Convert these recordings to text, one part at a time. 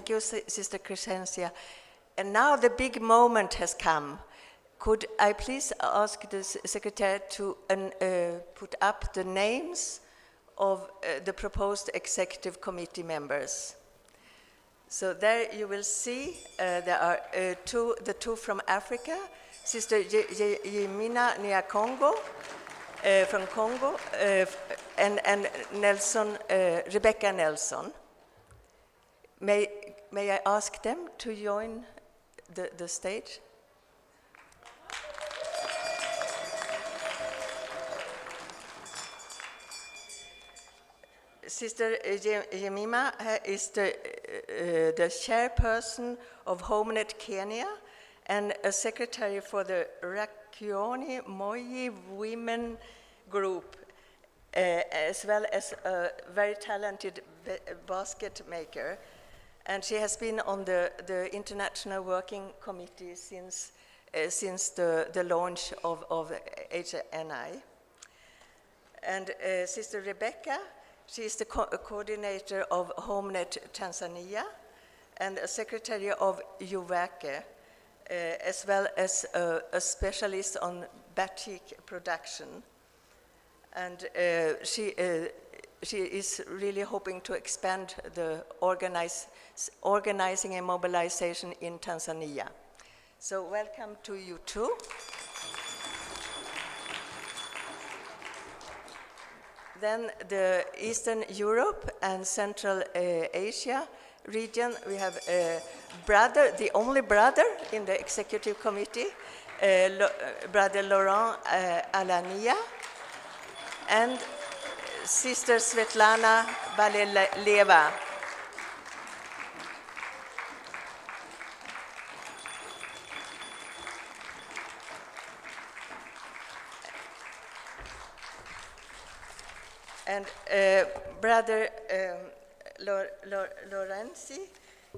Thank you, Sister Crescencia. And now the big moment has come. Could I please ask the Secretary to put up the names of the proposed Executive Committee members? So there you will see there are the two from Africa, Sister Yemina Niakongo from Congo, and Nelson, Rebecca Nelson. May I ask them to join the stage? Sister Yemima is the chairperson of HomeNet Kenya and a secretary for the Rakioni Moyi Women Group, as well as a very talented basket maker. And she has been on the International Working Committee since the launch of HNI. And Sister Rebecca, she is the coordinator of HomeNet Tanzania and a secretary of UVACE, as well as a specialist on batik production. And she is really hoping to expand the organizing and mobilization in Tanzania. So welcome to you too. Then the Eastern Europe and Central Asia region, we have a brother, the only brother in the Executive Committee, Brother Laurent Alania, and Sister Svetlana Baleleva. And Brother Lorenzi,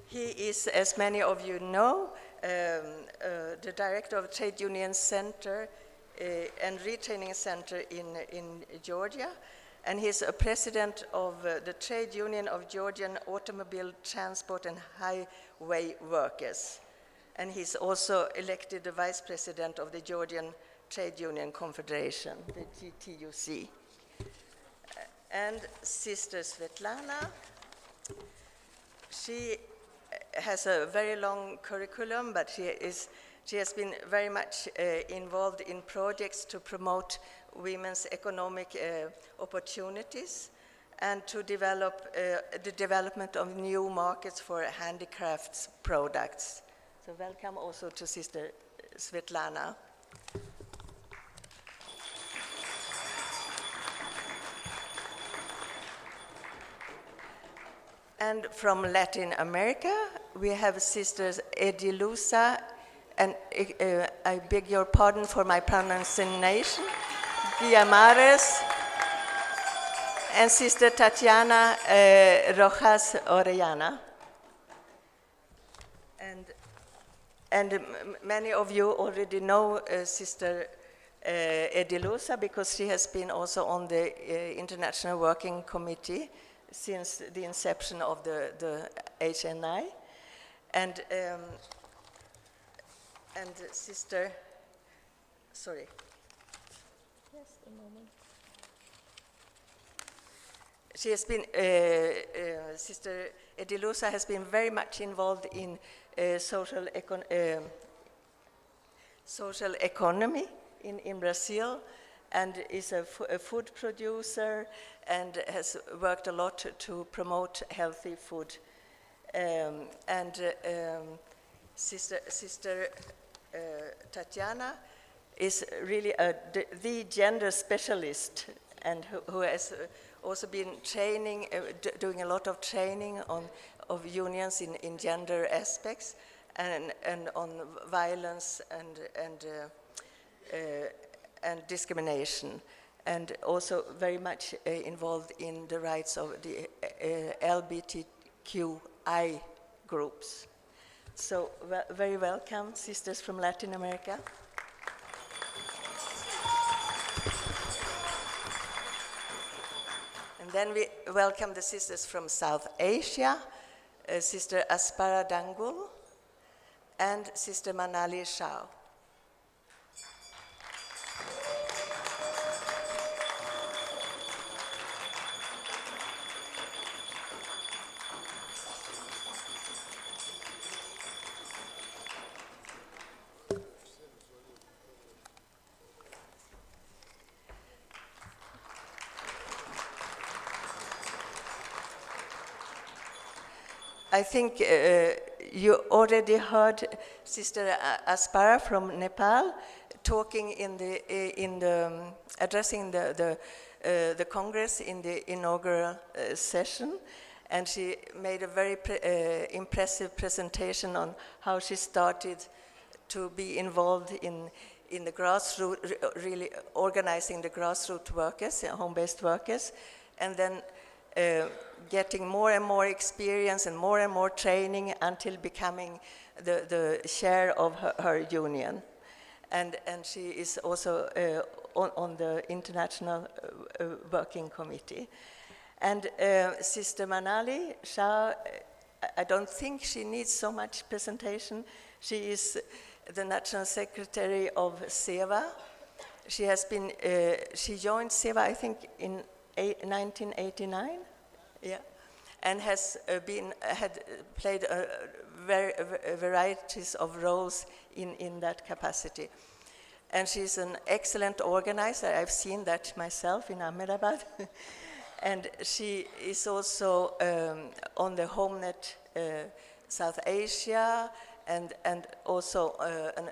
he is, as many of you know, the director of Trade Union Center and Retraining Center in Georgia, and he's a president of the Trade Union of Georgian Automobile Transport and Highway Workers. And he's also elected the vice president of the Georgian Trade Union Confederation, the GTUC. And Sister Svetlana, she has a very long curriculum, but she has been very much involved in projects to promote women's economic opportunities and to develop the development of new markets for handicrafts products. So welcome also to Sister Svetlana. And from Latin America, we have Sisters Edilusa, and I beg your pardon for my pronunciation, Guillamares, and Sister Tatiana Rojas Orellana. And many of you already know Sister Edilusa because she has been also on the International Working Committee since the inception of the HNI, and Sister, sorry. Yes, a moment. She has been, Sister Edilusa has been very much involved in social economy in Brazil, and is a food producer and has worked a lot to promote healthy food. Sister Tatiana is really the gender specialist, and who has also been training, doing a lot of training of unions in gender aspects and on violence and discrimination, and also very much involved in the rights of the LGBTQI groups. So very welcome, sisters from Latin America. And then we welcome the sisters from South Asia, Sister Aspara Dangul, and Sister Manali Shao. I think you already heard Sister Aspara from Nepal talking addressing the Congress in the inaugural session, and she made a very impressive presentation on how she started to be involved in the grassroots, really organizing the grassroots workers, home-based workers, and then getting more and more experience and more training until becoming the chair of her union. And she is also on the International Working Committee. And Sister Manali Shah, I don't think she needs so much presentation. She is the National Secretary of SEVA. She has been, she joined SEVA, I think, in 1989, yeah, and has played varieties of roles in that capacity. And she's an excellent organizer. I've seen that myself in Ahmedabad. And she is also on the HomeNet South Asia, and also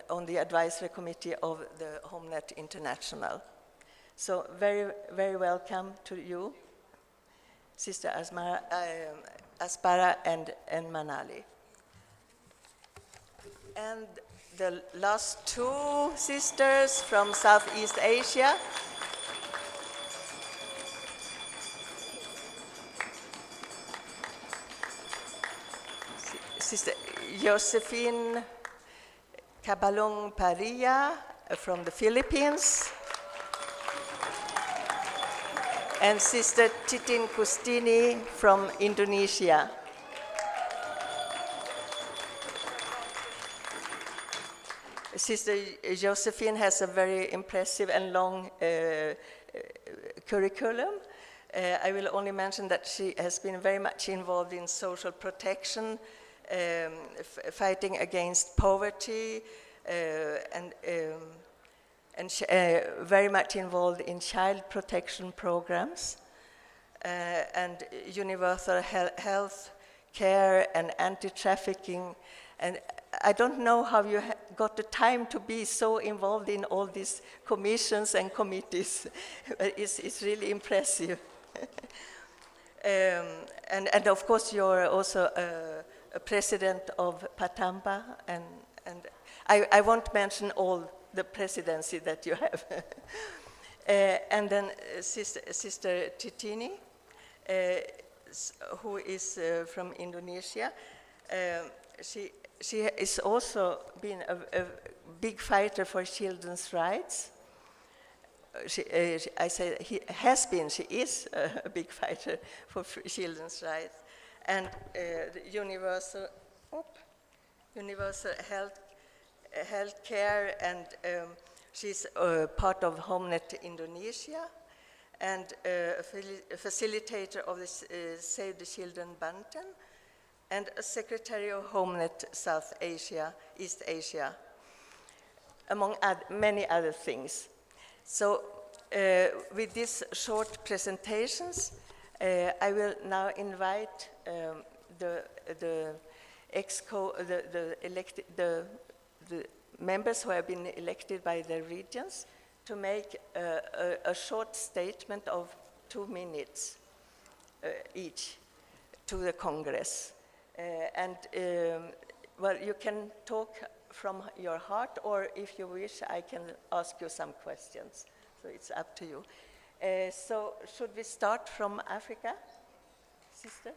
on the advisory committee of the HomeNet International. So very, very welcome to you, Sister Aspara and Manali. And the last two sisters from Southeast Asia. Sister Josephine Cabalong Parilla from the Philippines, and Sister Titin Kustini from Indonesia. Sister Josephine has a very impressive and long curriculum. I will only mention that she has been very much involved in social protection, fighting against poverty, and very much involved in child protection programs, and universal health care and anti-trafficking. And I don't know how you got the time to be so involved in all these commissions and committees. It's really impressive. And of course, you're also a president of Patamba, and I won't mention all the presidency that you have. And then Sister Titini, who is from Indonesia. She is also been a big fighter for children's rights. She is a big fighter for children's rights. And the universal health care, and she's part of HomeNet Indonesia, and a facilitator of the Save the Children Banten, and a secretary of HomeNet South Asia, East Asia, among many other things. So with these short presentations, I will now invite the members who have been elected by the regions to make a short statement of 2 minutes each to the Congress. Well, you can talk from your heart, or if you wish, I can ask you some questions. So it's up to you. So should we start from Africa, sister?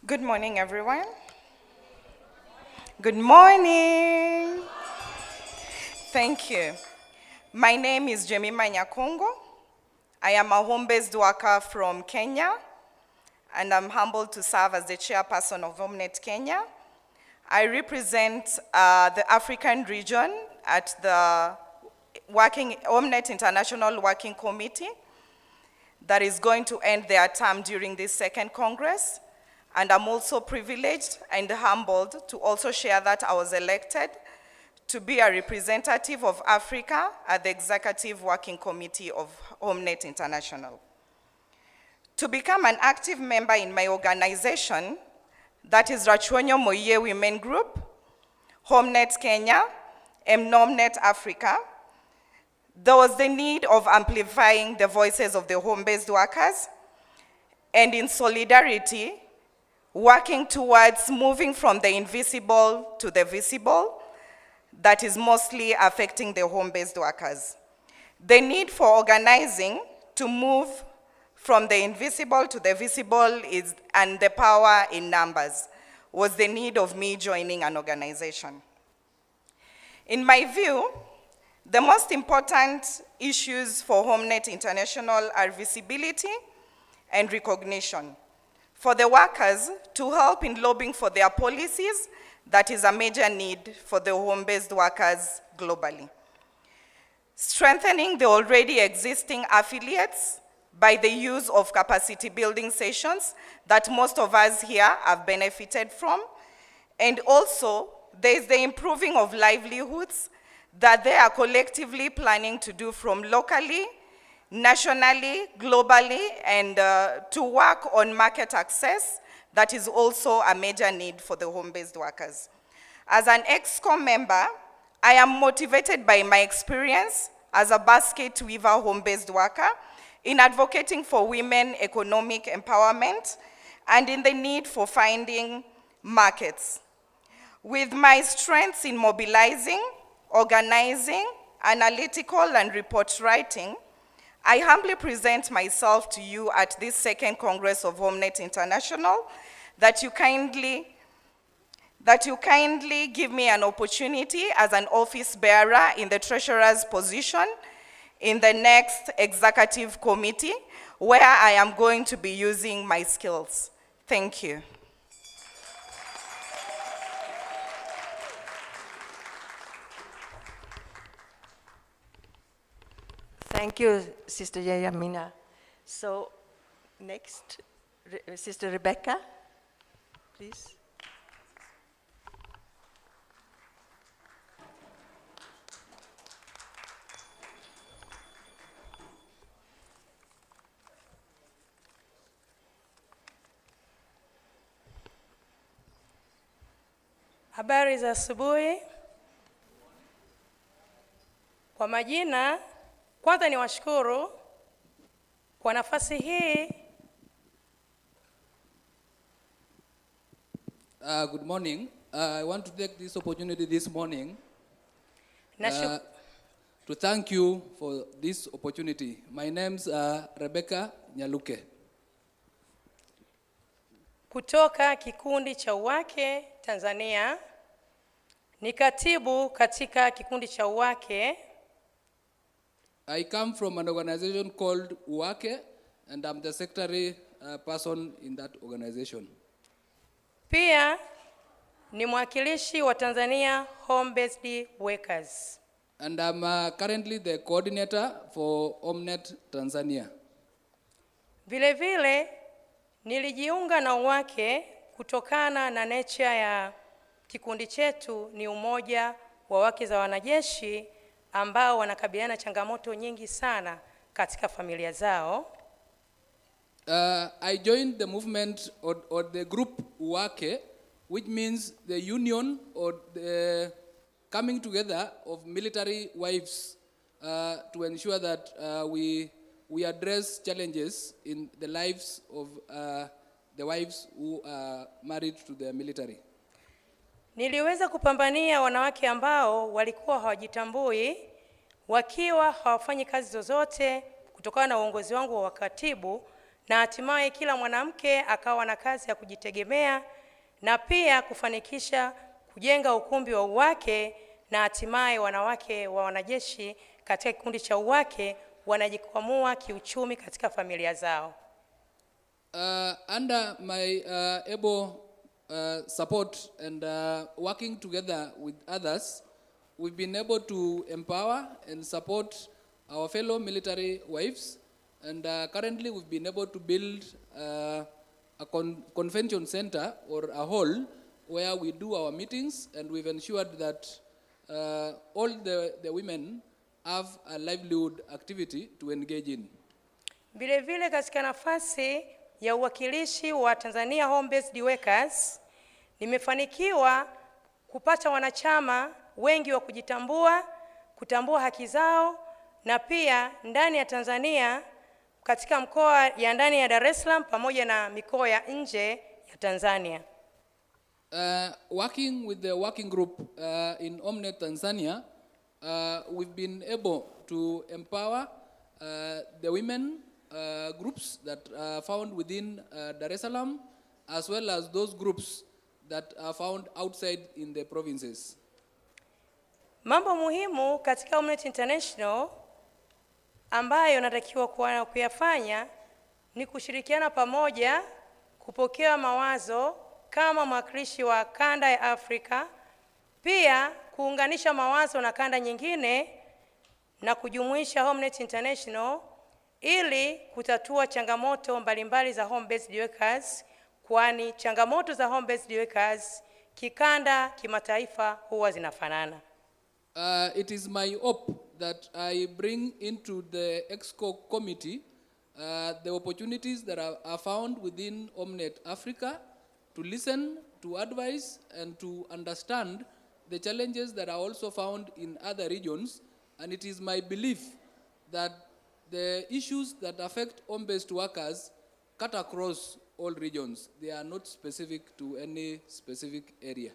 Good morning, everyone. Good morning. Thank you. My name is Jemima Nyakongo. I am a home-based worker from Kenya, and I'm humbled to serve as the chairperson of HomeNet Kenya. I represent the African region at the HomeNet International Working Committee that is going to end their term during this second Congress. And I'm also privileged and humbled to also share that I was elected to be a representative of Africa at the Executive Working Committee of HomeNet International. To become an active member in my organization, that is Rachonyo Moye Women Group, HomeNet Kenya, and HomeNet Africa, there was the need of amplifying the voices of the home-based workers, and in solidarity, working towards moving from the invisible to the visible that is mostly affecting the home-based workers. The need for organizing to move from the invisible to the visible and the power in numbers was the need of me joining an organization. In my view, the most important issues for HomeNet International are visibility and recognition. For the workers to help in lobbying for their policies, that is a major need for the home-based workers globally. Strengthening the already existing affiliates by the use of capacity building sessions that most of us here have benefited from. And also, there is the improving of livelihoods that they are collectively planning to do from locally, nationally, globally, and to work on market access. That is also a major need for the home-based workers. As an EXCO member, I am motivated by my experience as a basket weaver home-based worker in advocating for women economic empowerment and in the need for finding markets. With my strengths in mobilizing, organizing, analytical, and report writing, I humbly present myself to you at this second Congress of HomeNet International that you kindly give me an opportunity as an office bearer in the treasurer's position in the next executive committee where I am going to be using my skills. Thank you. Thank you, Sister Yamina. So next, Sister Rebecca, please. Habari za asubuhi. Kwa majina, kwanza niwashukuru kwa nafasi hii. Good morning. I want to take this opportunity this morning to thank you for this opportunity. My name's Rebecca Nyaluke. Kutoka kikundi cha Uwake Tanzania, ni katibu katika kikundi cha Uwake. I come from an organization called Uwake, and I'm the secretary person in that organization. Pia ni mwakilishi wa Tanzania Home-Based Workers. And I'm currently the coordinator for HomeNet Tanzania. Vile vile nilijiunga na Uwake kutokana na nature ya kikundi chetu ni umoja wa wake za wanajeshi ambao wanakabiliana changamoto nyingi sana katika familia zao. I joined the movement or the group Uwake, which means the union or the coming together of military wives to ensure that we address challenges in the lives of the wives who are married to the military. Niliweza kupambania wanawake ambao walikuwa hawajitambui, wakiwa hawafanyi kazi zozote kutokana na uongozi wangu wa katibu, na hatimaye kila mwanamke akawa na kazi ya kujitegemea na pia kufanikisha kujenga ukumbi wa Uwake na hatimaye wanawake wa wanajeshi katika kikundi cha uwake wanajikwamua kiuchumi katika familia zao. Under my able support and working together with others, we've been able to empower and support our fellow military wives, and currently we've been able to build a convention center or a hall where we do our meetings, and we've ensured that all the women have a livelihood activity to engage in. Vile vile katika nafasi ya uwakilishi wa Tanzania Home Based Workers, nimefanikiwa kupata wanachama wengi wa kujitambua, kutambua haki zao, na pia ndani ya Tanzania katika mkoa ya ndani ya Dar es Salaam pamoja na mikoa ya nje ya Tanzania. Working with the working group in Omnet Tanzania, we've been able to empower the women groups that are found within Dar es Salaam, as well as those groups that are found outside in the provinces. Mambo muhimu katika Omnet International ambayo natakiwa kuyafanya ni kushirikiana pamoja, kupokea mawazo kama mwakilishi wa kanda ya Afrika, pia kuunganisha mawazo na kanda nyingine na kujumuisha Omnet International ili kutatua changamoto mbalimbali za home based workers, kwani changamoto za home based workers kikanda, kimataifa huwa zinafanana. It is my hope that I bring into the EXCO committee the opportunities that are found within Omnet Africa to listen, to advise, and to understand the challenges that are also found in other regions. And it is my belief that the issues that affect home-based workers cut across all regions. They are not specific to any specific area.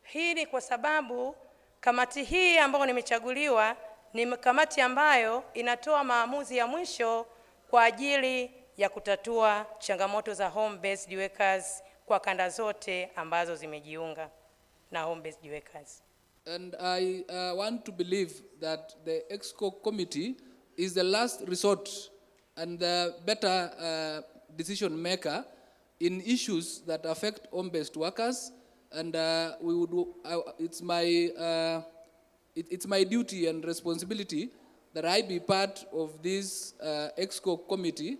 Hii ni kwa sababu kamati hii ambayo nimechaguliwa ni kamati ambayo inatoa maamuzi ya mwisho kwa ajili ya kutatua changamoto za home-based workers kwa kanda zote ambazo zimejiunga na home-based workers. And I want to believe that the EXCO committee is the last resort and the better decision maker in issues that affect home-based workers, and it's my duty and responsibility that I be part of this EXCO committee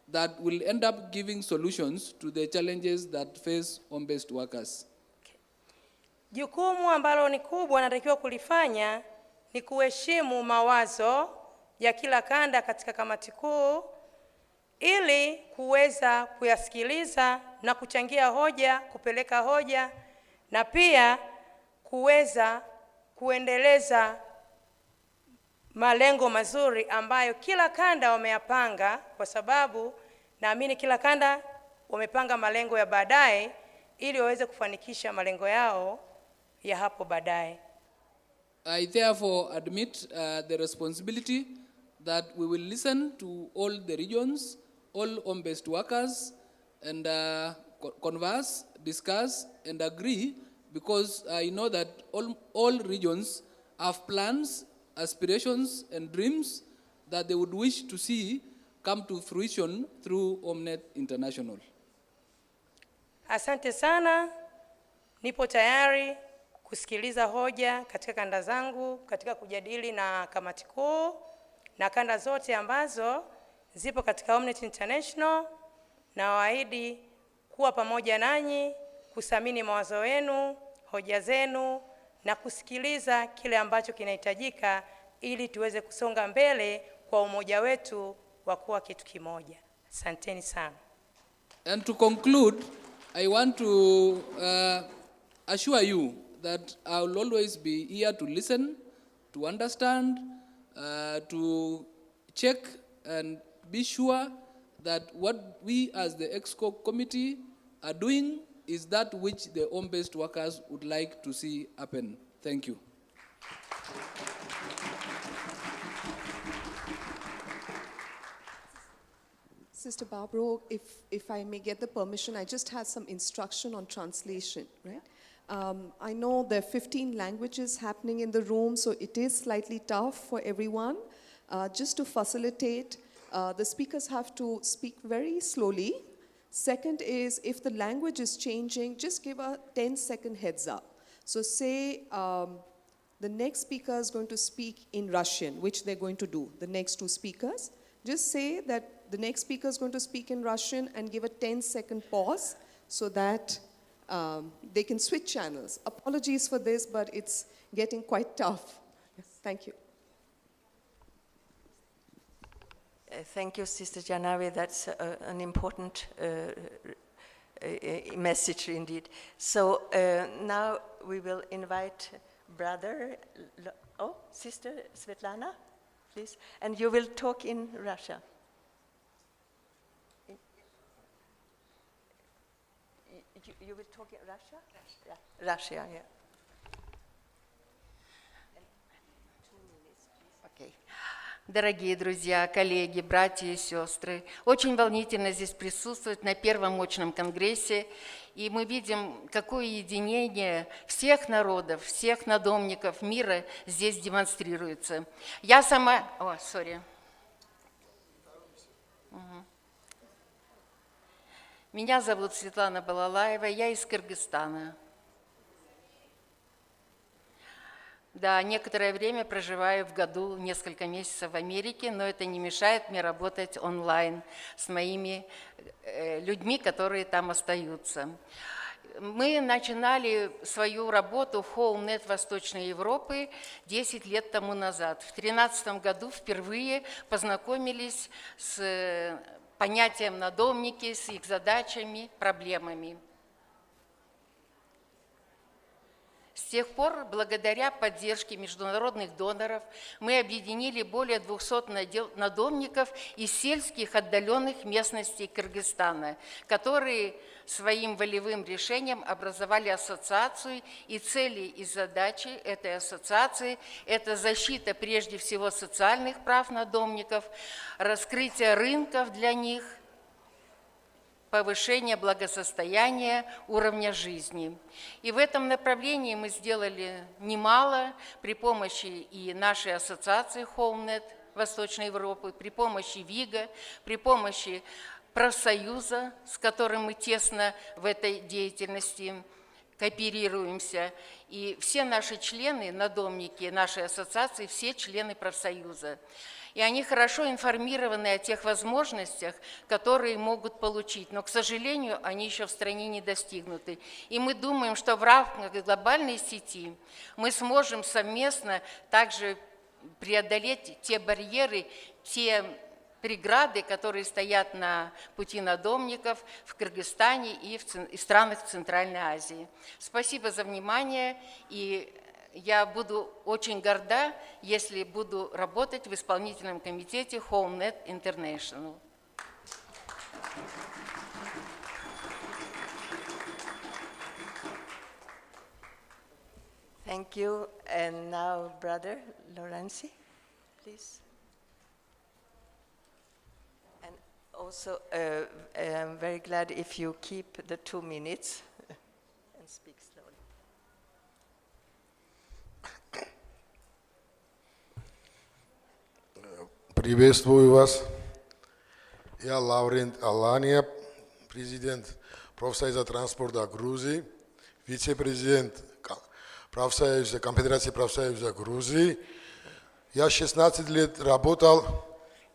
that will end up giving solutions to the challenges that face home-based workers. Jukumu ambalo ni kubwa natakiwa kulifanya ni kuheshimu mawazo ya kila kanda katika kamati kuu ili kuweza kuyasikiliza na kuchangia hoja, kupeleka hoja, na pia kuweza kuendeleza malengo mazuri ambayo kila kanda wameyapanga, kwa sababu naamini kila kanda wamepanga malengo ya baadaye ili waweze kufanikisha malengo yao ya hapo baadaye. I therefore admit the responsibility that we will listen to all the regions, all home-based workers, and converse, discuss, and agree, because I know that all regions have plans, aspirations, and dreams that they would wish to see come to fruition through Omnet International. Asante sana. Nipo tayari kusikiliza hoja katika kanda zangu katika kujadili na kamati kuu na kanda zote ambazo zipo katika Omnet International, na waahidi kuwa pamoja nanyi, kusamini mawazo yenu, hoja zenu, na kusikiliza kile ambacho kinahitajika ili tuweze kusonga mbele kwa umoja wetu wa kuwa kitu kimoja. Asanteni sana. And to conclude, I want to assure you that I will always be here to listen, to understand, to check and be sure that what we as the EXCO committee are doing is that which the home-based workers would like to see happen. Thank you. Sister Barbara, if I may get the permission, I just had some instruction on translation, right? I know there are 15 languages happening in the room, so it is slightly tough for everyone. Just to facilitate, the speakers have to speak very slowly. Second is, if the language is changing, just give a 10-second heads up. So say the next speaker is going to speak in Russian, which they're going to do, the next two speakers. Just say that the next speaker is going to speak in Russian and give a 10-second pause so that they can switch channels. Apologies for this, but it's getting quite tough. Yes, thank you. Thank you, Sister Janavi. That's an important message indeed. So now we will invite Sister Svetlana, please. And you will talk in Russia. You will talk in Russia? Russia, yeah. Okay. Дорогие друзья, коллеги, братья и сестры, очень волнительно здесь присутствовать на первом мощном конгрессе, и мы видим, какое единение всех народов, всех надомников мира здесь демонстрируется. Я сама... Меня зовут Светлана Балалаева, я из Кыргызстана. Да, некоторое время проживаю в году, несколько месяцев в Америке, но это не мешает мне работать онлайн с моими людьми, которые там остаются. Мы начинали свою работу в HomeNet Восточной Европы 10 лет тому назад. В 2013 году впервые познакомились с понятием надомники, с их задачами, проблемами. С тех пор, благодаря поддержке международных доноров, мы объединили более 200 надомников из сельских отдаленных местностей Кыргызстана, которые своим волевым решением образовали ассоциацию, и цели и задачи этой ассоциации – это защита прежде всего социальных прав надомников, раскрытие рынков для них, повышение благосостояния, уровня жизни. И в этом направлении мы сделали немало при помощи и нашей ассоциации HomeNet Восточной Европы, при помощи ВИГа, при помощи профсоюза, с которым мы тесно в этой деятельности кооперируемся. И все наши члены, надомники нашей ассоциации, все члены профсоюза. И они хорошо информированы о тех возможностях, которые могут получить. Но, к сожалению, они еще в стране не достигнуты. И мы думаем, что в рамках глобальной сети мы сможем совместно также преодолеть те барьеры, те преграды, которые стоят на пути надомников в Кыргызстане и в странах Центральной Азии. Спасибо за внимание, и я буду очень горда, если буду работать в исполнительном комитете HomeNet International. Thank you. And now, Brother Lorenzi, please. And also, I'm very glad if you keep the 2 minutes and speak slowly. Приветствую вас. Я Лаврент Алания, президент профсоюза транспорта Грузии, вице-президент профсоюза, Конфедерации профсоюза Грузии. Я 16 лет работал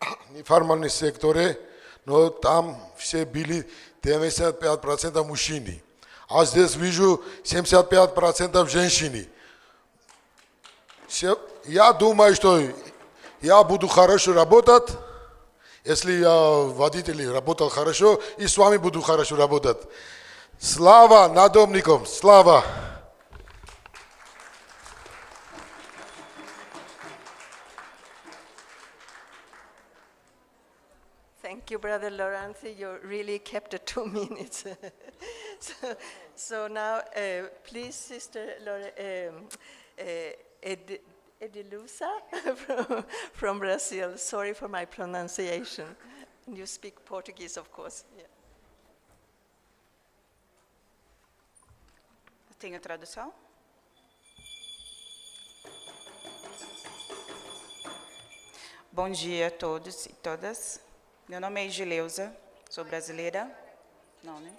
в неформальном секторе, но там все были 95% мужчины. А здесь вижу 75% женщины. Я думаю, что я буду хорошо работать, если я водитель работал хорошо, и с вами буду хорошо работать. Слава надомникам, слава! Thank you, Brother Lorenzi. You really kept the 2 minutes. so now, please, Sister Edilusa from Brazil. Sorry for my pronunciation. And you speak Portuguese, of course. Yeah. Tenho tradução? Bom dia a todos e todas. Meu nome é Gileuza, sou brasileira. Não, né?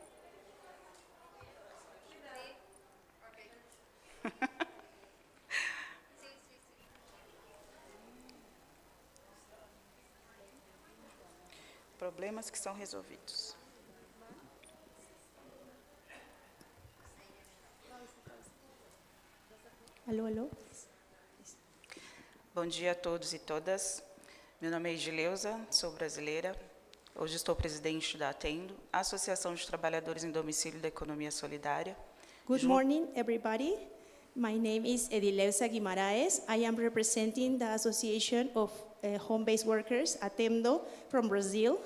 Problemas que são resolvidos. Alô, alô. Bom dia a todos e todas. Meu nome é Gileuza, sou brasileira. Hoje estou presidente da Atendo, Associação de Trabalhadores em Domicílio da Economia Solidária. Good morning, everybody. My name is Edileuza Guimaraes. I am representing the Association of Home-Based Workers, Atendo, from Brazil.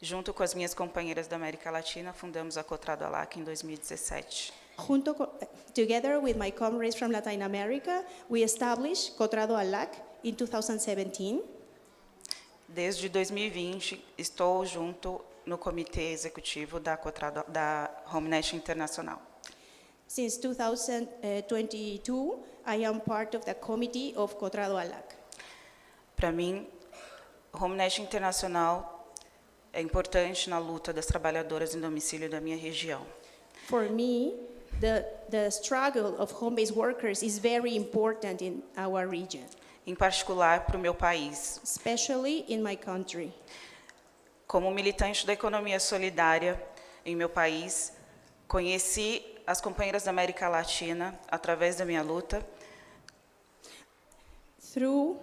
Junto com as minhas companheiras da América Latina, fundamos a Cotrado ALAC em 2017. Together with my comrades from Latin America, we established Cotrado ALAC in 2017. Desde 2020, estou junto no comitê executivo da HomeNet Internacional. Since 2022, I am part of the committee of Cotrado ALAC. Para mim, HomeNet Internacional é importante na luta das trabalhadoras em domicílio da minha região. For me, the struggle of home-based workers is very important in our region, Em particular para o meu país. especially in my country. Como militante da economia solidária em meu país, conheci as companheiras da América Latina através da minha luta. Through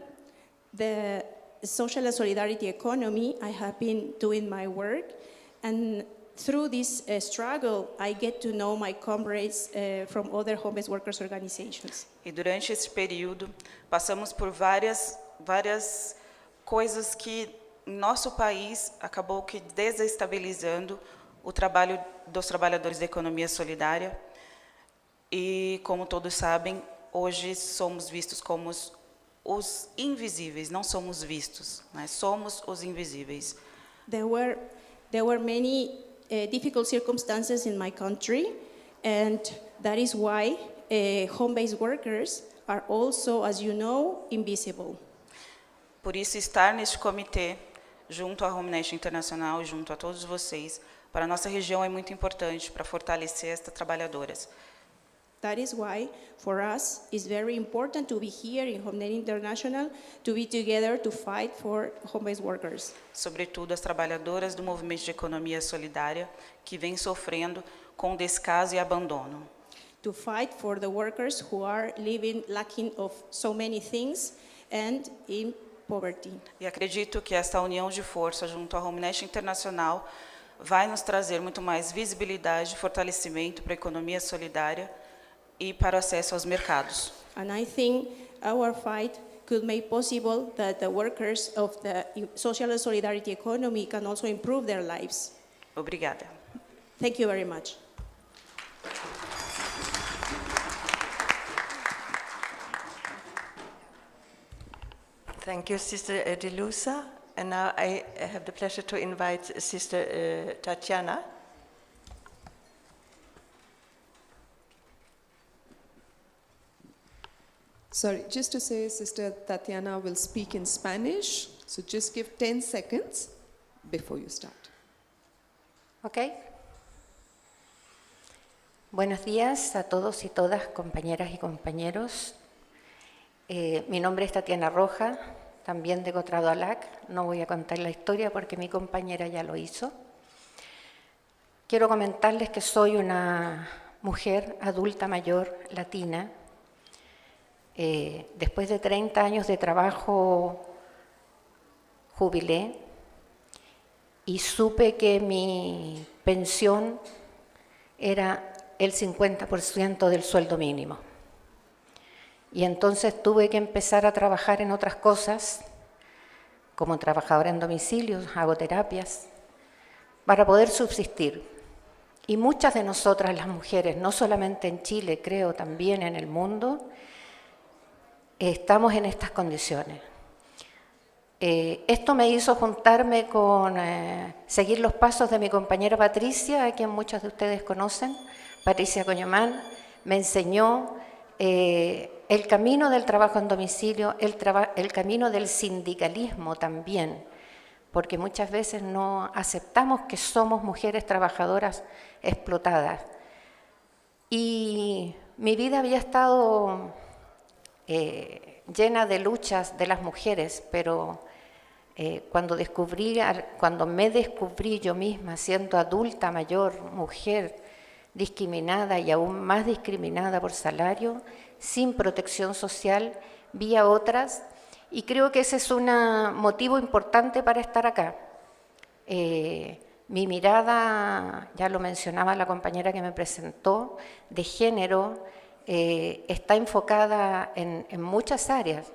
the social and solidarity economy, I have been doing my work, and through this struggle, I get to know my comrades from other home-based workers organizations. E durante esse período, passamos por várias coisas que em nosso país acabou que desestabilizando o trabalho dos trabalhadores da economia solidária. E, como todos sabem, hoje somos vistos como os invisíveis, não somos vistos, mas somos os invisíveis. There were many difficult circumstances in my country, and that is why home-based workers are also, as you know, invisible. Por isso, estar neste comitê, junto à HomeNet Internacional e junto a todos vocês, para a nossa região é muito importante para fortalecer estas trabalhadoras. That is why, for us, it's very important to be here in HomeNet International, to be together to fight for home-based workers. Sobretudo as trabalhadoras do movimento de economia solidária, que vem sofrendo com descaso e abandono. To fight for the workers who are living lacking of so many things and in poverty. E acredito que esta união de força junto à HomeNet Internacional vai nos trazer muito mais visibilidade e fortalecimento para a economia solidária e para o acesso aos mercados. And I think our fight could make possible that the workers of the social and solidarity economy can also improve their lives. Obrigada. Thank you very much. Thank you, Sister Edileuza. And now I have the pleasure to invite Sister Tatiana. Sorry, just to say, Sister Tatiana will speak in Spanish, so just give 10 seconds before you start. Ok. Buenos días a todos y todas, compañeras y compañeros. Mi nombre es Tatiana Roja, también de Cotrado ALAC. No voy a contar la historia porque mi compañera ya lo hizo. Quiero comentarles que soy una mujer adulta mayor latina. Después de 30 años de trabajo, jubilé y supe que mi pensión era el 50% del sueldo mínimo. Y entonces tuve que empezar a trabajar en otras cosas, como trabajadora en domicilios, hago terapias, para poder subsistir. Y muchas de nosotras, las mujeres, no solamente en Chile, creo también en el mundo, estamos en estas condiciones. Esto me hizo juntarme con, seguir los pasos de mi compañera Patricia, a quien muchos de ustedes conocen, Patricia Coñomán. Me enseñó el camino del trabajo en domicilio, el camino del sindicalismo también, porque muchas veces no aceptamos que somos mujeres trabajadoras explotadas. Y mi vida había estado llena de luchas de las mujeres, pero cuando me descubrí yo misma siendo adulta, mayor, mujer, discriminada y aún más discriminada por salario, sin protección social, vi a otras, y creo que ese es un motivo importante para estar acá. Mi mirada, ya lo mencionaba la compañera que me presentó, de género, está enfocada en muchas áreas,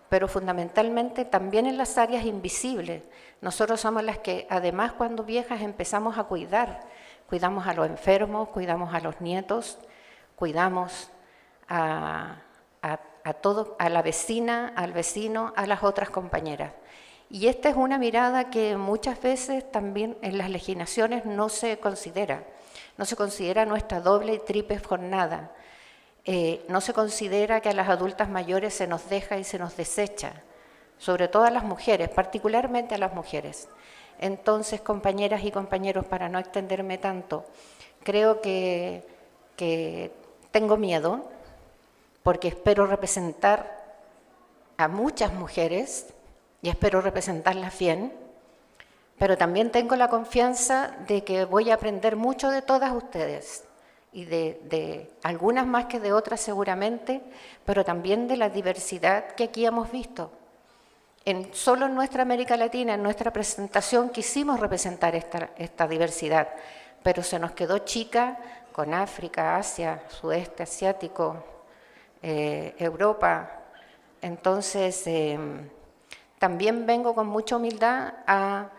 pero fundamentalmente también en las áreas invisibles. Nosotros somos las que, además, cuando viejas empezamos a cuidamos a los enfermos, cuidamos a los nietos, cuidamos a la vecina, al vecino, a las otras compañeras. Y esta es una mirada que muchas veces también en las legislaciones no se considera. No se considera nuestra doble y triple jornada. No se considera que a las adultas mayores se nos deja y se nos desecha, sobre todo a las mujeres, particularmente a las mujeres. Entonces, compañeras y compañeros, para no extenderme tanto, creo que tengo miedo, porque espero representar a muchas mujeres y espero representarlas bien, pero también tengo la confianza de que voy a aprender mucho de todas ustedes, y de algunas más que de otras seguramente, pero también de la diversidad que aquí hemos visto. Solo en nuestra América Latina, en nuestra presentación, quisimos representar esta diversidad, pero se nos quedó chica con África, Asia, Sudeste Asiático, Europa. Entonces, también vengo con mucha humildad a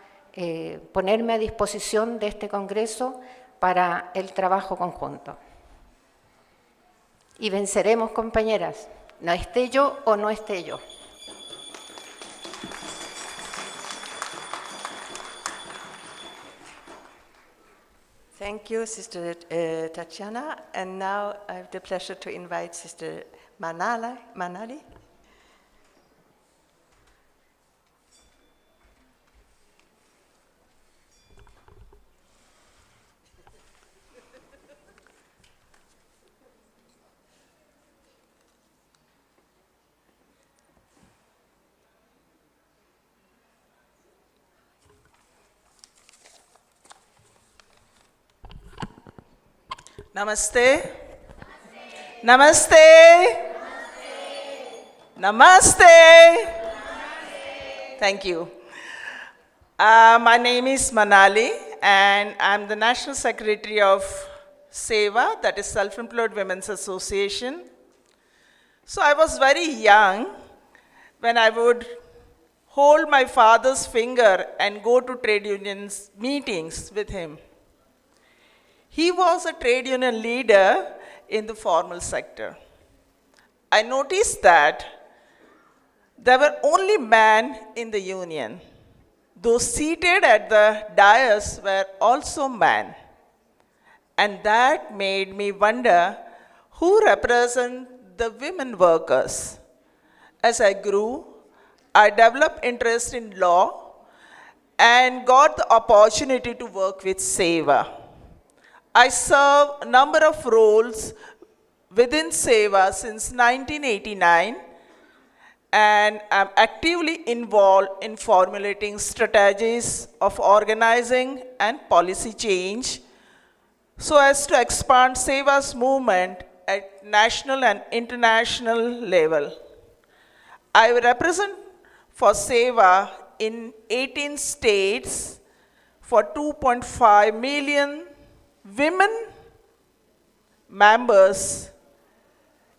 ponerme a disposición de este Congreso para el trabajo conjunto. Y venceremos, compañeras, no esté yo o no esté yo. Thank you, Sister Tatiana. And now I have the pleasure to invite Sister Manali. Namaste. Namaste. Namaste. Thank you. My name is Manali, and I'm the National Secretary of SEVA, that is Self-Employed Women's Association. So I was very young when I would hold my father's finger and go to trade unions meetings with him. He was a trade union leader in the formal sector. I noticed that there were only men in the union. Those seated at the dais were also men. And that made me wonder who represents the women workers. As I grew, I developed interest in law and got the opportunity to work with SEVA. I serve a number of roles within SEVA since 1989, and I'm actively involved in formulating strategies of organizing and policy change so as to expand SEVA's movement at national and international level. I represent for SEVA in 18 states for 2.5 million women members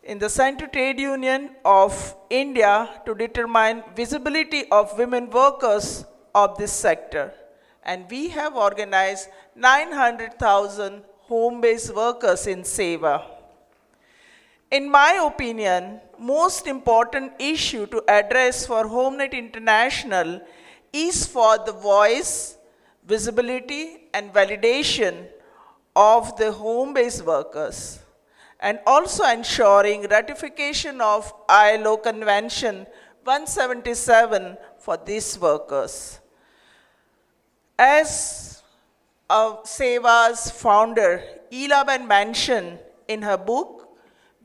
in the Central Trade Union of India to determine visibility of women workers of this sector. And we have organized 900,000 home-based workers in SEVA. In my opinion, most important issue to address for HomeNet International is for the voice, visibility, and validation of the home-based workers, and also ensuring ratification of ILO Convention 177 for these workers. As Seva's founder, Elaban mentioned in her book,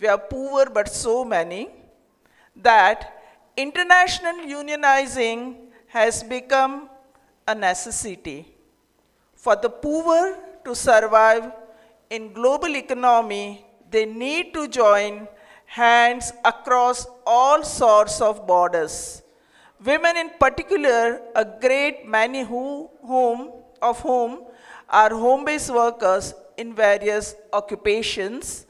We Are Poor But So Many, that international unionizing has become a necessity. For the poor to survive in global economy, they need to join hands across all sorts of borders. Women in particular, a great many of whom are home-based workers in various occupations,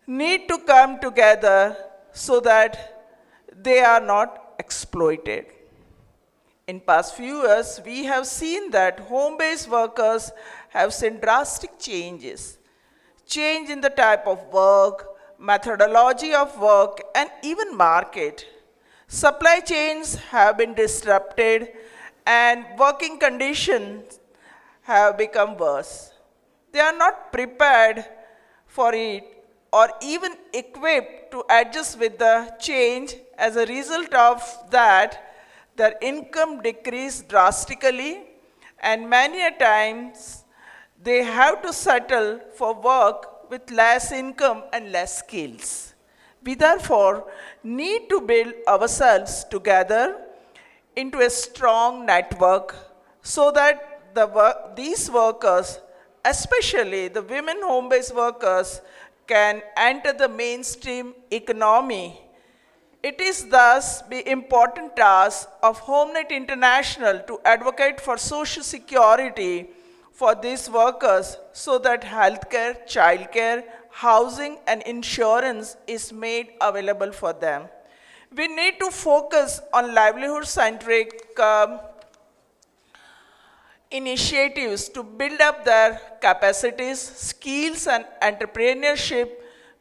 need to come together so that they are not exploited. In past few years, we have seen that home-based workers have seen drastic changes. Change in the type of work, methodology of work, and even market. Supply chains have been disrupted and working conditions have become worse. They are not prepared for it or even equipped to adjust with the change. As a result of that, their income decreased drastically, and many a times they have to settle for work with less income and less skills. We therefore need to build ourselves together into a strong network so that these workers, especially the women home-based workers, can enter the mainstream economy. It is thus the important task of HomeNet International to advocate for social security for these workers so that healthcare, childcare, housing, and insurance is made available for them. We need to focus on livelihood-centric initiatives to build up their capacities, skills, and entrepreneurship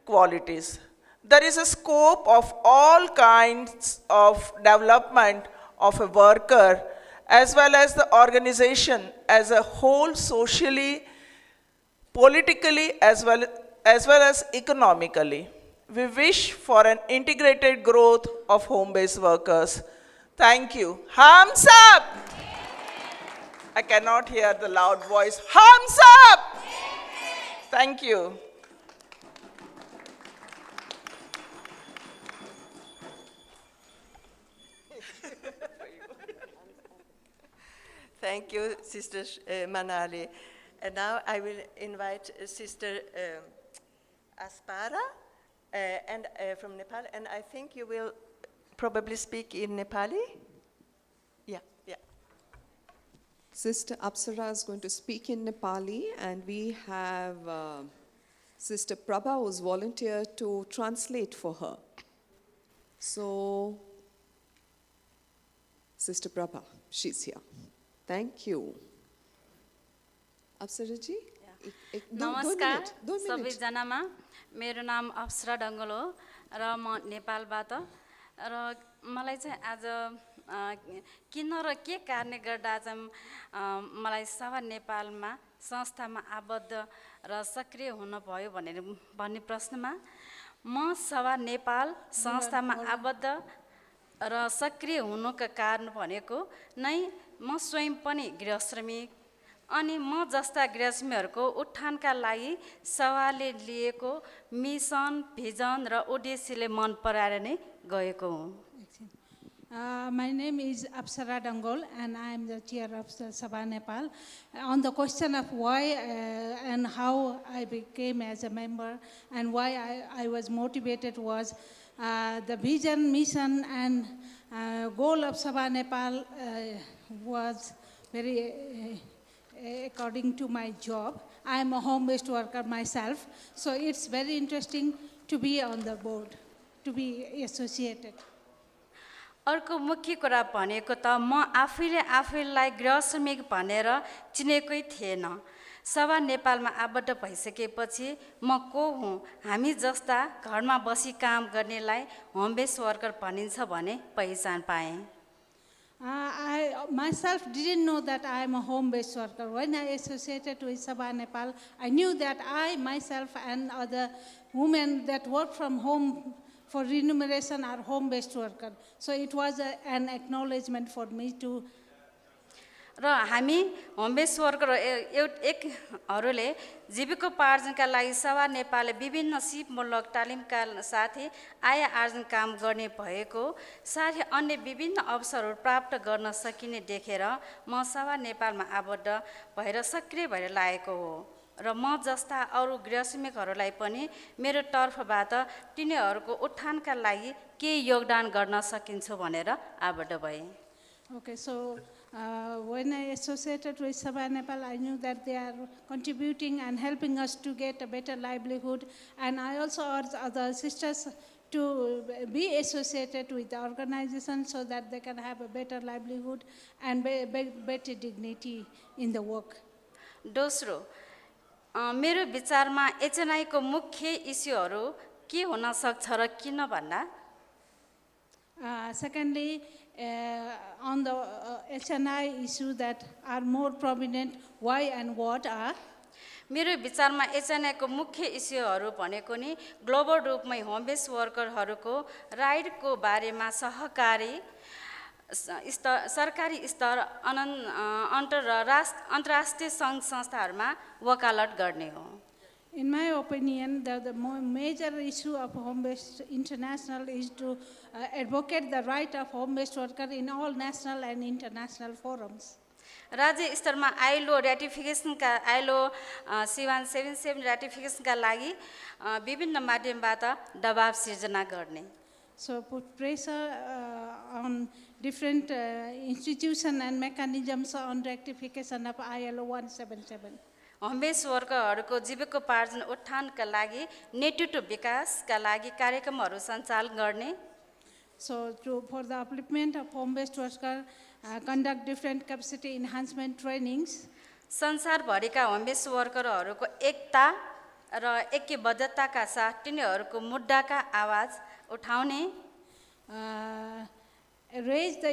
qualities. There is a scope of all kinds of development of a worker as well as the organization as a whole, socially, politically, as well as economically. We wish for an integrated growth of home-based workers. Thank you. Thumbs up! I cannot hear the loud voice. Thumbs up! Thank you. Thank you, Sister Manali. And now I will invite Sister Aspara from Nepal, and I think you will probably speak in Nepali. Yeah. Sister Apsara is going to speak in Nepali, and we have Sister Prabha who's volunteered to translate for her. So, Sister Prabha, she's here. Thank you. Apsara ji? नमस्कार सबैजनामा मेरो नाम अप्सरा डङ्गल हो र म नेपालबाट र मलाई चाहिँ आज किन र के कारणले गर्दा चाहिँ मलाई सभा नेपालमा संस्थामा आबद्ध र सक्रिय हुन भयो भन्ने प्रश्नमा म सभा नेपाल संस्थामा आबद्ध र सक्रिय हुनुको कारण भनेको नै म स्वयं पनि गृहश्रमिक अनि म जस्ता गृहश्रमीहरूको उत्थानका लागि सभाले लिएको मिसन भिजन र उद्देश्यले मन पराएर नै गएको हुँ। My name is Apsara Dangol and I am the chair of Sabha Nepal. On the question of why and how I became as a member and why I was motivated was the vision, mission and goal of Sabha Nepal was very according to my job. I am a home-based worker myself, so it's very interesting to be on the board, to be associated. अर्को मुख्य कुरा भनेको त म आफैलाई गृहश्रमिक भनेर चिनेकै थिएन सभा नेपालमा आबद्ध भइसकेपछि म को हुँ, हामी जस्ता घरमा बसी काम गर्नेलाई होम बेस्ड वर्कर भनिन्छ भने पहिचान पाएँ। I myself didn't know that I am a home-based worker. When I associated with Sabha Nepal, I knew that I myself and other women that work from home for remuneration are home-based worker. So it was an acknowledgement for me to. र हामी home based worker एकहरूले जीविकोपार्जनका लागि सभा नेपालले विभिन्न सिपमूलक तालिमका साथै आय आर्जन काम गर्ने भएको साथै अन्य विभिन्न अवसरहरू प्राप्त गर्न सकिने देखेर म सभा नेपालमा आबद्ध भएर सक्रिय भएर लागेको हो र म जस्ता अरू गृहश्रमिकहरूलाई पनि मेरो तर्फबाट तिनीहरूको उत्थानका लागि केही योगदान गर्न सकिन्छ भनेर आबद्ध भएँ। Okay, so when I associated with Sabha Nepal, I knew that they are contributing and helping us to get a better livelihood. And I also urge other sisters to be associated with the organization so that they can have a better livelihood and better dignity in the work. दोस्रो, मेरो विचारमा HNI को मुख्य इस्युहरू के हुन सक्छ र किन भन्दा Secondly, on the HNI issue that are more prominent, why and what are? मेरो विचारमा HNI को मुख्य इस्युहरू भनेको नि ग्लोबल रूपमै होम बेस्ड वर्करहरूको राइटको बारेमा सहकारी सरकारी स्तर अन्तर्राष्ट्रिय सङ्घ संस्थाहरूमा वकालत गर्ने हो। In my opinion, the major issue of home-based international is to advocate the right of home-based worker in all national and international forums. राज्य स्तरमा आइलो र्याटिफिकेसनका आइलो 777 र्याटिफिकेसनका लागि विभिन्न माध्यमबाट दबाव सिर्जना गर्ने। So put pressure on different institutions and mechanisms on rectification of ILO 177. Home based वर्करहरूको जीविकोपार्जन उत्थानका लागि नेतृत्व विकासका लागि कार्यक्रमहरू सञ्चालन गर्ने। So for the upliftment of home-based worker, conduct different capacity enhancement trainings. संसारभरिका होम बेस्ड वर्करहरूको एकता र ऐक्यबद्धताका साथ तिनीहरूको मुद्दाका आवाज उठाउने। Raise the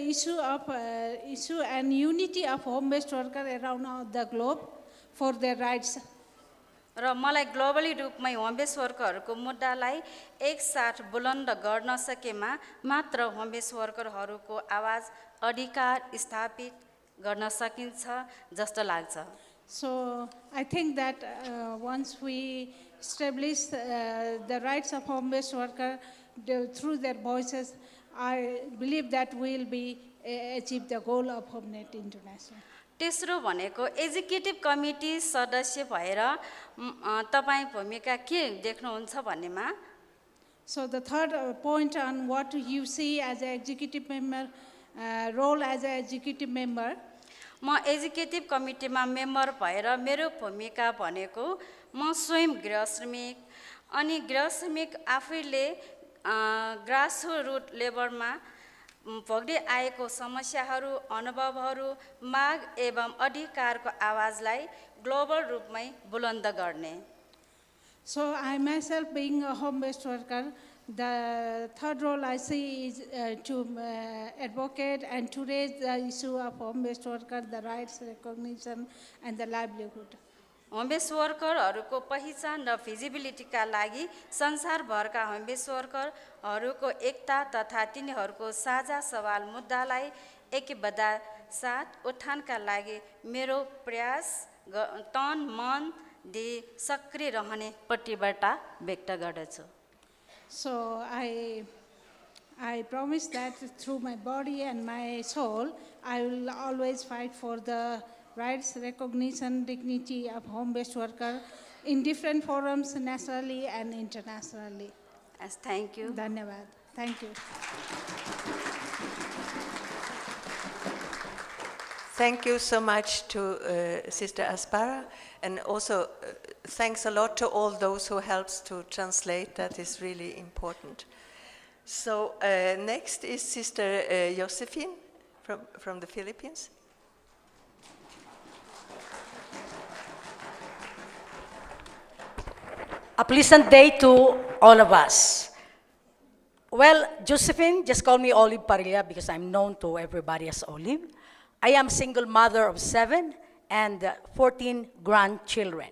issue and unity of home-based worker around the globe for their rights. र मलाई ग्लोबली रूपमै होम बेस्ड वर्करहरूको मुद्दालाई एकसाथ बुलन्द गर्न सकेमा मात्र होम बेस्ड वर्करहरूको आवाज अधिकार स्थापित गर्न सकिन्छ जस्तो लाग्छ। So I think that once we establish the rights of home-based worker through their voices, I believe that we will be achieve the goal of HomeNet International. तेस्रो भनेको एजुकेटिभ कमिटी सदस्य भएर तपाईं भूमिका के देख्नुहुन्छ भन्नेमा। So the third point on what you see as an executive member, role as an executive member. म एजुकेटिभ कमिटीमा मेम्बर भएर मेरो भूमिका भनेको म स्वयं गृहश्रमिक अनि गृहश्रमिक आफैले ग्रासरुट लेभलमा भोग्दै आएको समस्याहरू अनुभवहरू माग एवं अधिकारको आवाजलाई ग्लोबल रूपमै बुलन्द गर्ने। So I myself being a home-based worker, the third role I see is to advocate and to raise the issue of home-based worker, the rights, recognition and the livelihood. Home based वर्करहरूको पहिचान र फिजिबिलिटीका लागि संसारभरका home based वर्करहरूको एकता तथा तिनीहरूको साझा सवाल मुद्दालाई एकबद्ध साथ उत्थानका लागि मेरो प्रयास तन मन दे सक्रिय रहने प्रतिबद्धता व्यक्त गर्दछु। So I promise that through my body and my soul, I will always fight for the rights, recognition, dignity of home-based worker in different forums, nationally and internationally. Yes, thank you. Dhanyavad. Thank you. Thank you so much to Sister Aspara, and also thanks a lot to all those who helped to translate. That is really important. So next is Sister Josephine from the Philippines. A pleasant day to all of us. Well, Josephine, just call me Olive Parilla because I'm known to everybody as Olive. I am a single mother of 7 and 14 grandchildren.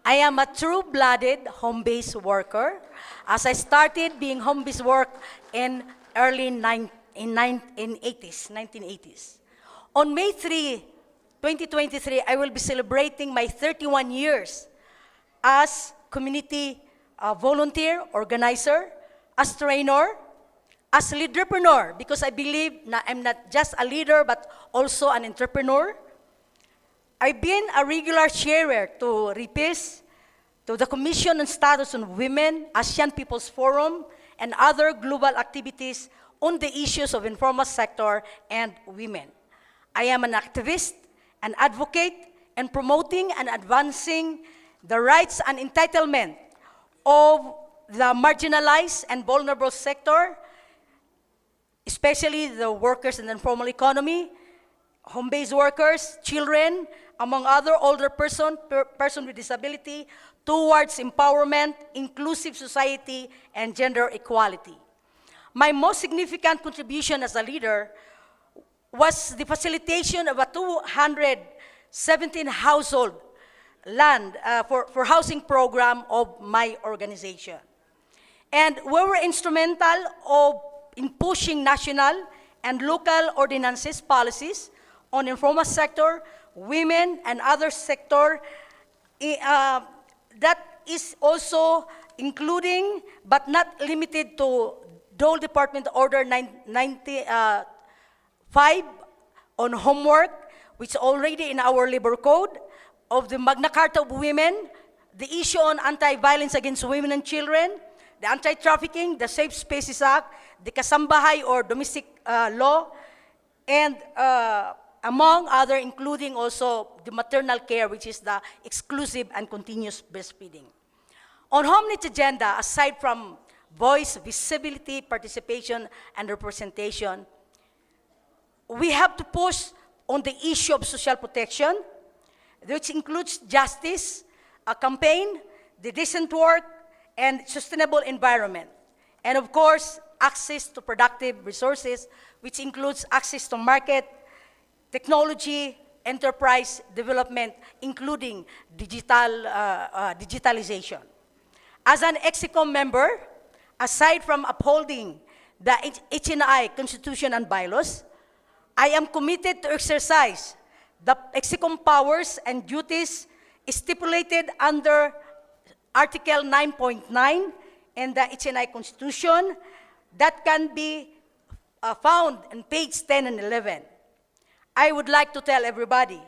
I am a true-blooded home-based worker as I started being home-based work in early 1980s. On May 3, 2023, I will be celebrating my 31 years as community volunteer, organizer, as trainer, as leaderpreneur, because I believe na I'm not just a leader, but also an entrepreneur. I've been a regular sharer to RIPIS, to the Commission on Status on Women, ASEAN People's Forum, and other global activities on the issues of informal sector and women. I am an activist, an advocate, and promoting and advancing the rights and entitlement of the marginalized and vulnerable sector, especially the workers in the informal economy, home-based workers, children, among other older person with disability, towards empowerment, inclusive society, and gender equality. My most significant contribution as a leader was the facilitation of a 217 household land for housing program of my organization. And we were instrumental in pushing national and local ordinances, policies on informal sector, women, and other sector. That is also including, but not limited to, Dole Department Order 95 on homework, which is already in our labor code, of the Magna Carta of Women, the issue on anti-violence against women and children, the Anti-Trafficking, the Safe Spaces Act, the Kasambahay or domestic law, and among other, including also the maternal care, which is the exclusive and continuous breastfeeding. On HomeNet agenda, aside from voice, visibility, participation, and representation, we have to push on the issue of social protection, which includes justice, a campaign, the decent work, and sustainable environment. And of course, access to productive resources, which includes access to market, technology, enterprise development, including digitalization. As an EXICOM member, aside from upholding the HNI Constitution and bylaws, I am committed to exercise the EXICOM powers and duties stipulated under Article 9.9 in the HNI Constitution that can be found on page 10 and 11. I would like to tell everybody,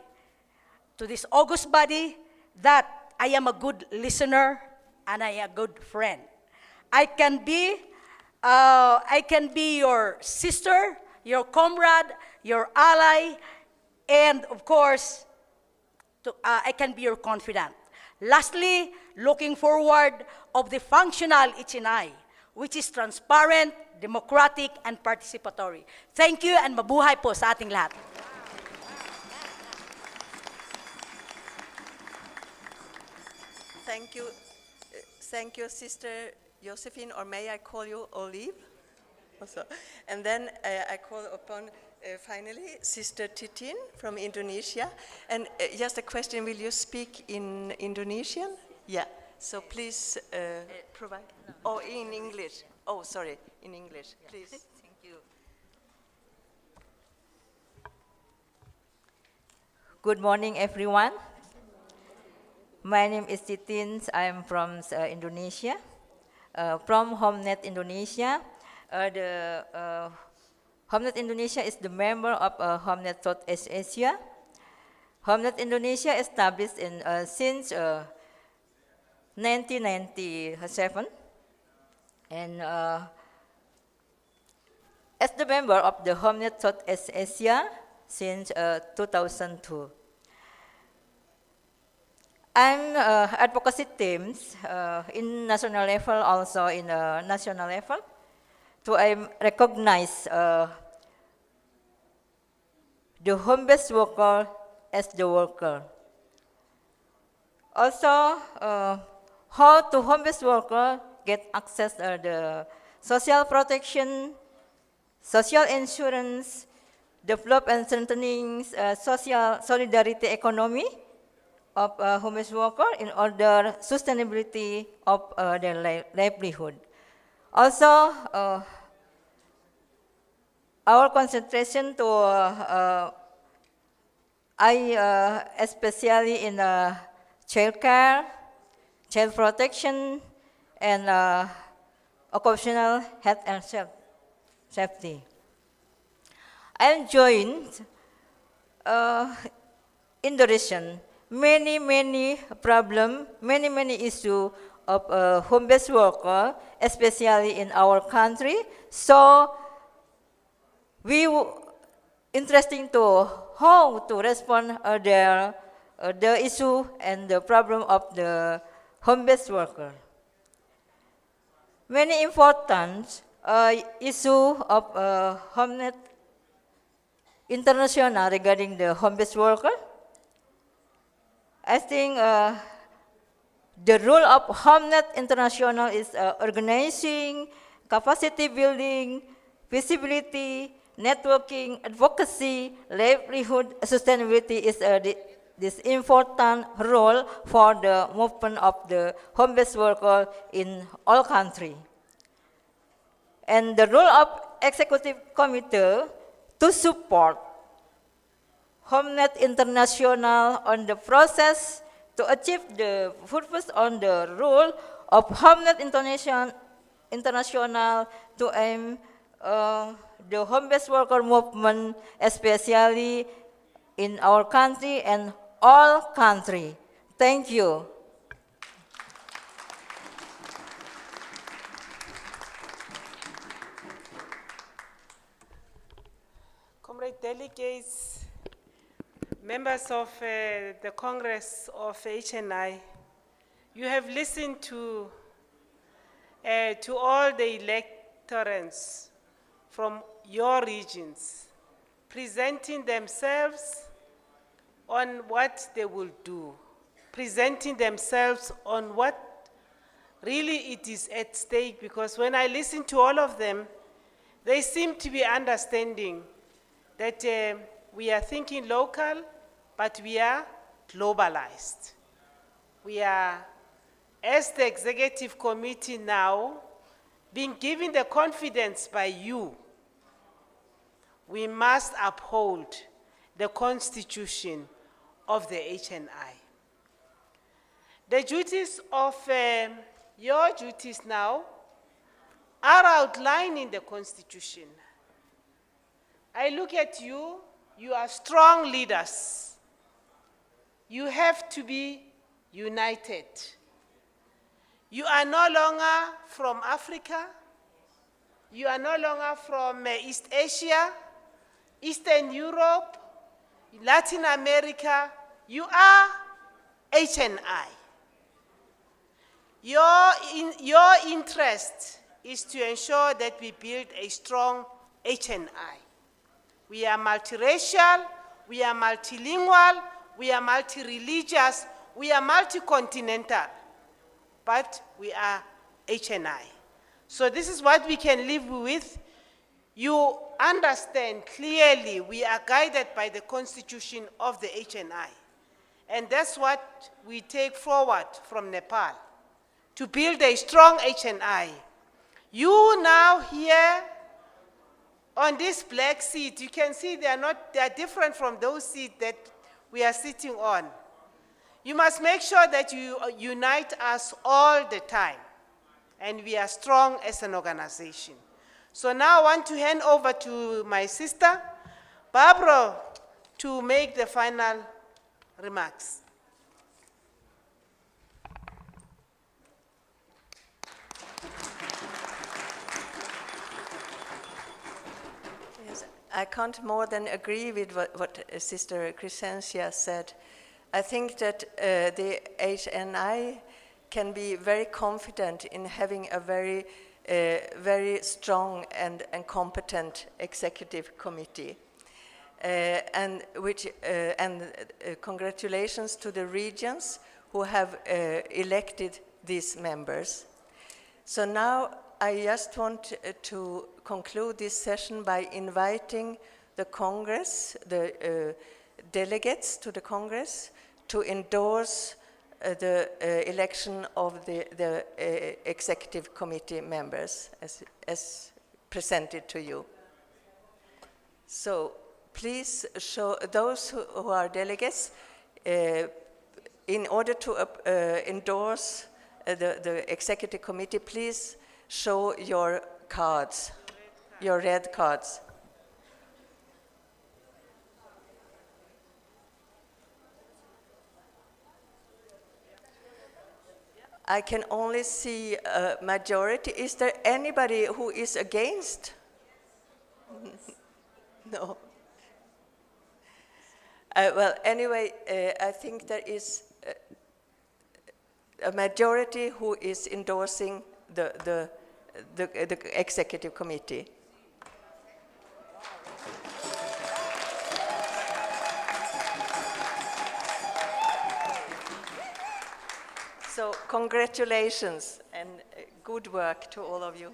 to this august body, that I am a good listener and I am a good friend. I can be your sister, your comrade, your ally, and of course, I can be your confidant. Lastly, looking forward of the functional HNI, which is transparent, democratic, and participatory. Thank you and mabuhay po sa ating lahat. Thank you, Sister Josephine, or may I call you Olive? Also. And then I call upon, finally, Sister Titin from Indonesia. And just a question, will you speak in Indonesian? Yeah, so please provide. Oh, in English. Oh, sorry, in English, please. Thank you. Good morning, everyone. My name is Titin. I'm from Indonesia, from HomeNet Indonesia. HomeNet Indonesia is the member of HomeNet Southeast Asia. HomeNet Indonesia established since 1997, and as the member of the HomeNet Southeast Asia since 2002. I'm advocacy teams in national level, also in national level, to recognize the home-based worker as the worker. Also, how to homeless workers get access to the social protection, social insurance, develop and strengthening social solidarity economy of homeless workers in order sustainability of their livelihood. Also, our concentration to especially in child care, child protection, and occupational health and safety. I joined in the region many problems, many issues of homeless workers, especially in our country. So we interesting to how to respond the issue and the problem of the homeless worker. Many important issue of homeless international regarding the homeless worker. I think the role of Homeless International is organizing, capacity building, visibility, networking, advocacy, livelihood sustainability is this important role for the movement of the homeless worker in all countries. And the role of executive committee to support Homeless International on the process to achieve the purpose on the role of Homeless International to aim the homeless worker movement, especially in our country and all country. Thank you. Comrade delegates, members of the Congress of HNI, you have listened to all the electorants from your regions presenting themselves on what they will do, presenting themselves on what really it is at stake, because when I listen to all of them, they seem to be understanding that we are thinking local, but we are globalized. We are, as the executive committee now, being given the confidence by you. We must uphold the constitution of the HNI. The duties of your duties now are outlined in the constitution. I look at you, you are strong leaders. You have to be united. You are no longer from Africa. You are no longer from East Asia, Eastern Europe, Latin America. You are HNI. Your interest is to ensure that we build a strong HNI. We are multiracial, we are multilingual, we are multi-religious, we are multi-continental, but we are HNI. So this is what we can live with. You understand clearly we are guided by the constitution of the HNI. And that's what we take forward from Nepal, to build a strong HNI. You now here on this black seat, you can see they are different from those seats that we are sitting on. You must make sure that you unite us all the time, and we are strong as an organization. So now I want to hand over to my sister, Barbara, to make the final remarks. I can't more than agree with what Sister Crescencia said. I think that the HNI can be very confident in having a very strong and competent executive committee. And congratulations to the regions who have elected these members. So now I just want to conclude this session by inviting the Congress, the delegates to the Congress, to endorse the election of the executive committee members as presented to you. So please show those who are delegates, in order to endorse the executive committee, please show your cards, your red cards. I can only see a majority. Is there anybody who is against? No. Well, anyway, I think there is a majority who is endorsing the executive committee. So congratulations and good work to all of you.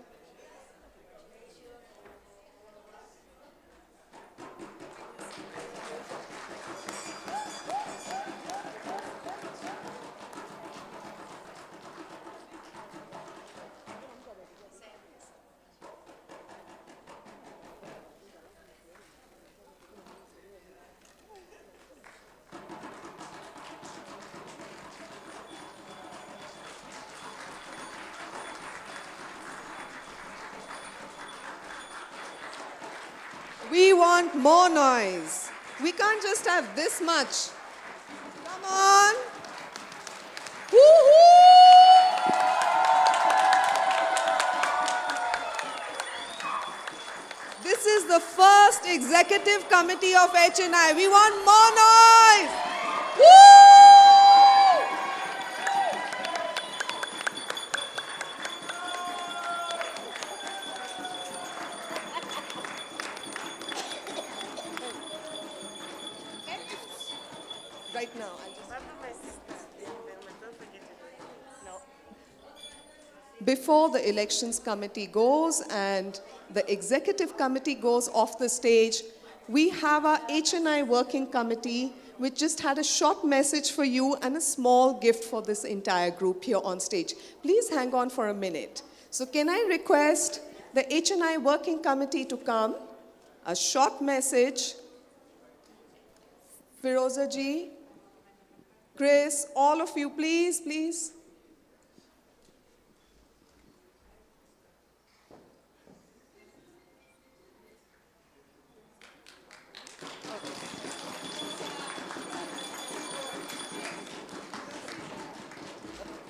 We want more noise. We can't just have this much. Come on. Woo-hoo! This is the first executive committee of HNI. We want more noise. Woo! Right now, before the elections committee goes and the executive committee goes off the stage, we have our HNI working committee, which just had a short message for you and a small gift for this entire group here on stage. Please hang on for a minute. So can I request the HNI working committee to come? A short message. Firoza ji, Chris, all of you, please, please.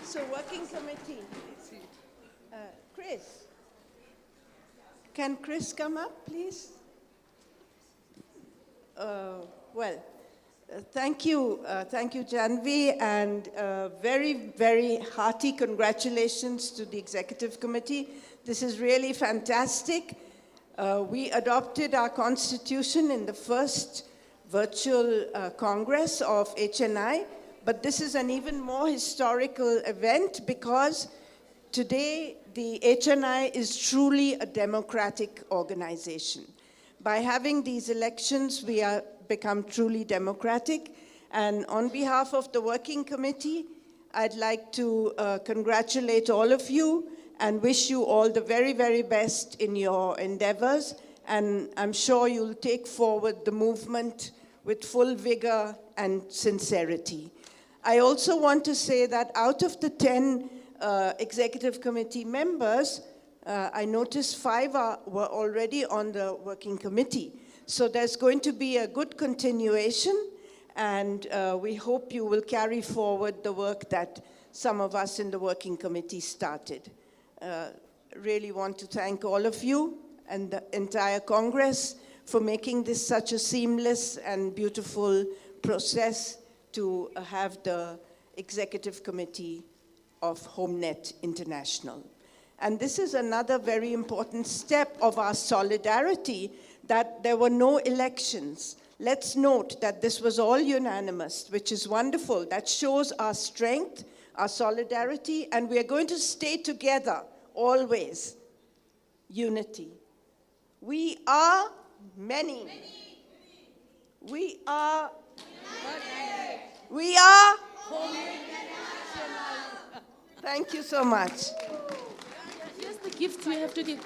So working committee, Chris. Can Chris come up, please? Thank you, Janvi, and very, very hearty congratulations to the Executive Committee. This is really fantastic. We adopted our constitution in the first virtual Congress of HNI, but this is an even more historical event because today the HNI is truly a democratic organization. By having these elections, we are become truly democratic. And on behalf of the Working Committee, I'd like to congratulate all of you and wish you all the very, very best in your endeavors. And I'm sure you'll take forward the movement with full vigor and sincerity. I also want to say that out of the 10 Executive Committee members, I noticed 5 were already on the Working Committee. So there's going to be a good continuation, and we hope you will carry forward the work that some of us in the Working Committee started. Really want to thank all of you and the entire Congress for making this such a seamless and beautiful process to have the Executive Committee of HomeNet International. And this is another very important step of our solidarity, that there were no elections. Let's note that this was all unanimous, which is wonderful. That shows our strength our solidarity, and we are going to stay together always. Unity. We are many. We are. We are. Thank you so much. Here's the gift you have to give.